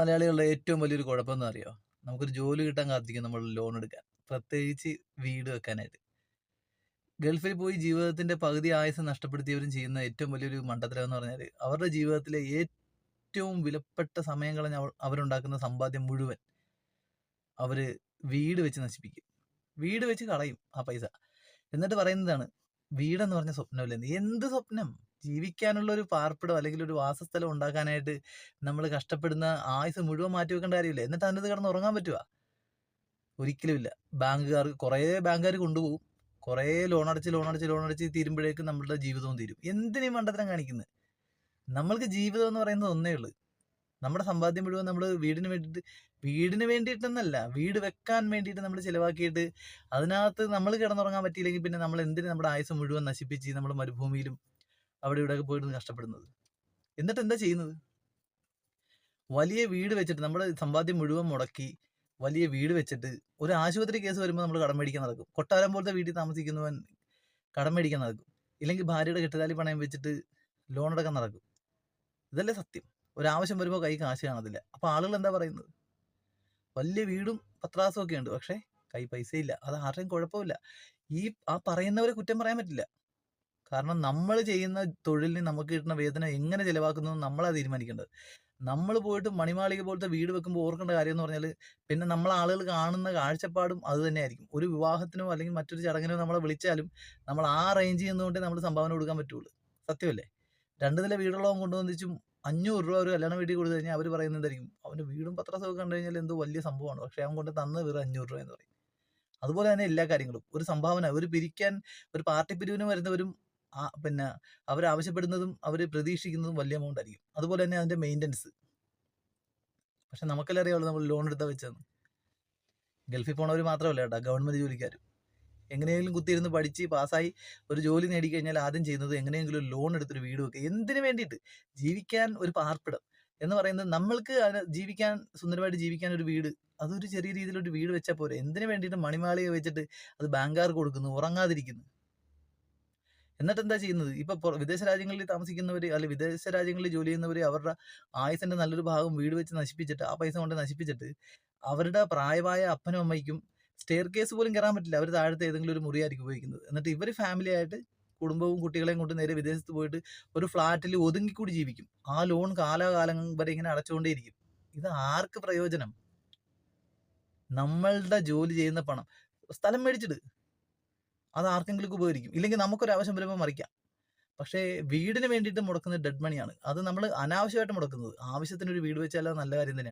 മലയാളികളുടെ ഏറ്റവും വലിയൊരു കുഴപ്പമെന്ന് അറിയോ? നമുക്കൊരു ജോലി കിട്ടാൻ കാത്തിരിക്കും നമ്മൾ ലോൺ എടുക്കാൻ. പ്രത്യേകിച്ച് വീട് വെക്കാനായിട്ട്. ഗൾഫിൽ പോയി ജീവിതത്തിന്റെ പകുതി ആയുസ്സ് നഷ്ടപ്പെടുത്തിയവരും ചെയ്യുന്ന ഏറ്റവും വലിയൊരു മണ്ടത്തരം എന്ന് പറഞ്ഞാല്, അവരുടെ ജീവിതത്തിലെ ഏറ്റവും വിലപ്പെട്ട സമയം കളഞ്ഞ് അവരുണ്ടാക്കുന്ന സമ്പാദ്യം മുഴുവൻ അവര് വീട് വെച്ച് നശിപ്പിക്കും. വീട് വെച്ച് കളയും ആ പൈസ. എന്നിട്ട് പറയുന്നതാണ്, വീടെന്ന് പറഞ്ഞ സ്വപ്നമല്ലെന്ന്. എന്ത് സ്വപ്നം? ജീവിക്കാനുള്ള ഒരു പാർപ്പിടം അല്ലെങ്കിൽ ഒരു വാസസ്ഥലം ഉണ്ടാക്കാനായിട്ട് നമ്മൾ കഷ്ടപ്പെടുന്ന ആയുസ് മുഴുവൻ മാറ്റി വെക്കേണ്ട കാര്യമില്ല. എന്നിട്ട് അതിനകത്ത് കിടന്ന് ഉറങ്ങാൻ പറ്റുമോ? ഒരിക്കലുമില്ല. കുറേ ബാങ്കുകാർ കൊണ്ടുപോകും. കുറേ ലോൺ അടച്ച് തീരുമ്പോഴേക്കും നമ്മളുടെ ജീവിതവും തീരും. എന്തിനീ മണ്ടത്തരം കാണിക്കുന്നത്? നമ്മൾക്ക് ജീവിതം എന്ന് പറയുന്നത് ഒന്നേ ഉള്ളൂ. നമ്മുടെ സമ്പാദ്യം മുഴുവൻ നമ്മൾ വീടിന് വേണ്ടിയിട്ടെന്നല്ല, വീട് വെക്കാൻ വേണ്ടിയിട്ട് നമ്മൾ ചിലവാക്കിയിട്ട് അതിനകത്ത് നമ്മൾ കിടന്നുറങ്ങാൻ പറ്റിയില്ലെങ്കിൽ പിന്നെ നമ്മൾ എന്തിന് നമ്മുടെ ആയുസ് മുഴുവൻ നശിപ്പിച്ച് നമ്മൾ മരുഭൂമിയിലും അവിടെ ഇവിടെയൊക്കെ പോയിട്ട് കഷ്ടപ്പെടുന്നത്? എന്നിട്ട് എന്താ ചെയ്യുന്നത്? വലിയ വീട് വെച്ചിട്ട് നമ്മുടെ സമ്പാദ്യം മുഴുവൻ മുടക്കി വലിയ വീട് വെച്ചിട്ട് ഒരു ആശുപത്രി കേസ് വരുമ്പോൾ നമ്മൾ കടം മേടിക്കാൻ നടക്കും. കൊട്ടാരം പോലത്തെ വീട്ടിൽ താമസിക്കുന്നവൻ കടം മേടിക്കാൻ നടക്കും. ഇല്ലെങ്കിൽ ഭാര്യയുടെ കെട്ടുതാലി പണയം വെച്ചിട്ട് ലോൺ അടക്കാൻ നടക്കും. ഇതല്ലേ സത്യം? ഒരാവശ്യം വരുമ്പോൾ കൈ കാശ് കാണത്തില്ല. അപ്പൊ ആളുകൾ എന്താ പറയുന്നത്? വലിയ വീടും പത്രാസും ഒക്കെ ഉണ്ട്, പക്ഷെ കൈ പൈസയില്ല. അത് ആരുടെയും കുഴപ്പമില്ല. ആ പറയുന്നവരെ കുറ്റം പറയാൻ പറ്റില്ല. കാരണം നമ്മൾ ചെയ്യുന്ന തൊഴിലിന് നമുക്ക് കിട്ടുന്ന വേതനം എങ്ങനെ ചെലവാക്കുന്നു നമ്മളാ തീരുമാനിക്കേണ്ടത്. നമ്മൾ പോയിട്ട് മണിമാളിക പോലത്തെ വീട് വെക്കുമ്പോൾ ഓർക്കേണ്ട കാര്യം എന്ന് പറഞ്ഞാൽ, പിന്നെ നമ്മളെ ആളുകൾ കാണുന്ന കാഴ്ചപ്പാടും അത് തന്നെയായിരിക്കും. ഒരു വിവാഹത്തിനോ അല്ലെങ്കിൽ മറ്റൊരു ചടങ്ങിനോ നമ്മളെ വിളിച്ചാലും നമ്മൾ ആ റേഞ്ചിൽ നിന്നുകൊണ്ടേ നമ്മൾ സംഭാവന കൊടുക്കാൻ പറ്റുള്ളൂ. സത്യമല്ലേ? 2 നില വീടുള്ളവൻ കൊണ്ടുവന്നിച്ചും 500 രൂപ ഒരു കല്യാണ വീട്ടിൽ കൊടുത്തു കഴിഞ്ഞാൽ അവർ പറയുന്നത് എന്തായിരിക്കും? അവന്റെ വീടും പത്രസൊക്കെ കണ്ടു കഴിഞ്ഞാൽ എന്തോ വലിയ സംഭവമാണ്. പക്ഷെ അവൻ കൊണ്ട് തന്നത് വെറും 500 രൂപ എന്ന് പറയും. അതുപോലെ തന്നെ എല്ലാ കാര്യങ്ങളും. ഒരു സംഭാവന, ഒരു പാർട്ടി പിരിവിന് വരുന്നവരും പിന്നെ അവരാവശ്യപ്പെടുന്നതും അവർ പ്രതീക്ഷിക്കുന്നതും വലിയ എമൗണ്ട് ആയിരിക്കും. അതുപോലെ തന്നെ അതിന്റെ മെയിൻ്റനൻസ്. പക്ഷെ നമുക്കെല്ലാം അറിയാമല്ലോ നമ്മൾ ലോൺ എടുത്താൽ വെച്ചതെന്ന്. ഗൾഫിൽ പോണവർ മാത്രമല്ല കേട്ടോ, ഗവൺമെന്റ് ജോലിക്കാരും. എങ്ങനെയെങ്കിലും കുത്തിയിരുന്ന് പഠിച്ച് പാസ്സായി ഒരു ജോലി നേടിക്കഴിഞ്ഞാൽ ആദ്യം ചെയ്യുന്നത് എങ്ങനെയെങ്കിലും ഒരു ലോൺ എടുത്തൊരു വീട് വെക്കുക. എന്തിനു വേണ്ടിയിട്ട്? ജീവിക്കാൻ ഒരു പാർപ്പിടം എന്ന് പറയുന്നത്, നമ്മൾക്ക് ജീവിക്കാൻ, സുന്ദരമായിട്ട് ജീവിക്കാൻ ഒരു വീട്, അതൊരു ചെറിയ രീതിയിലൊരു വീട് വെച്ചാൽ പോരെ. എന്തിനു വേണ്ടിയിട്ട് മണിമാളിക വെച്ചിട്ട് അത് ബാങ്കുകാർക്ക് കൊടുക്കുന്നു, ഉറങ്ങാതിരിക്കുന്നു? എന്നിട്ട് എന്താ ചെയ്യുന്നത്? ഇപ്പൊ വിദേശ രാജ്യങ്ങളിൽ താമസിക്കുന്നവര്, അല്ലെ വിദേശ രാജ്യങ്ങളിൽ ജോലി ചെയ്യുന്നവര്, അവരുടെ ആയുസിന്റെ നല്ലൊരു ഭാഗം വീട് വെച്ച് നശിപ്പിച്ചിട്ട്, ആ പൈസ കൊണ്ട് നശിപ്പിച്ചിട്ട്, അവരുടെ പ്രായമായ അപ്പനും അമ്മയ്ക്കും സ്റ്റെയർ കേസ് പോലും കയറാൻ പറ്റില്ല. അവർ താഴത്തെ ഏതെങ്കിലും ഒരു മുറിയായിരിക്കും ഉപയോഗിക്കുന്നത്. എന്നിട്ട് ഇവര് ഫാമിലി ആയിട്ട് കുടുംബവും കുട്ടികളെയും കൊണ്ട് നേരെ വിദേശത്ത് പോയിട്ട് ഒരു ഫ്ലാറ്റിൽ ഒതുങ്ങിക്കൂടി ജീവിക്കും. ആ ലോൺ കാലാകാലം വരെ ഇങ്ങനെ അടച്ചുകൊണ്ടേയിരിക്കും. ഇത് ആർക്ക് പ്രയോജനം? നമ്മളുടെ ജോലി ചെയ്യുന്ന പണം സ്ഥലം മേടിച്ചിട്, അത് ആർക്കെങ്കിലും ഉപകരിക്കും. ഇല്ലെങ്കിൽ നമുക്കൊരു ആവശ്യം വരുമ്പോൾ മറിക്കാം. പക്ഷേ വീടിന് വേണ്ടിയിട്ട് മുടക്കുന്നത് ഡെഡ് മണിയാണ്. അത് നമ്മൾ അനാവശ്യമായിട്ട് മുടക്കുന്നത്. ആവശ്യത്തിന് ഒരു വീട് വെച്ചാൽ അത് നല്ല കാര്യം തന്നെയാണ്.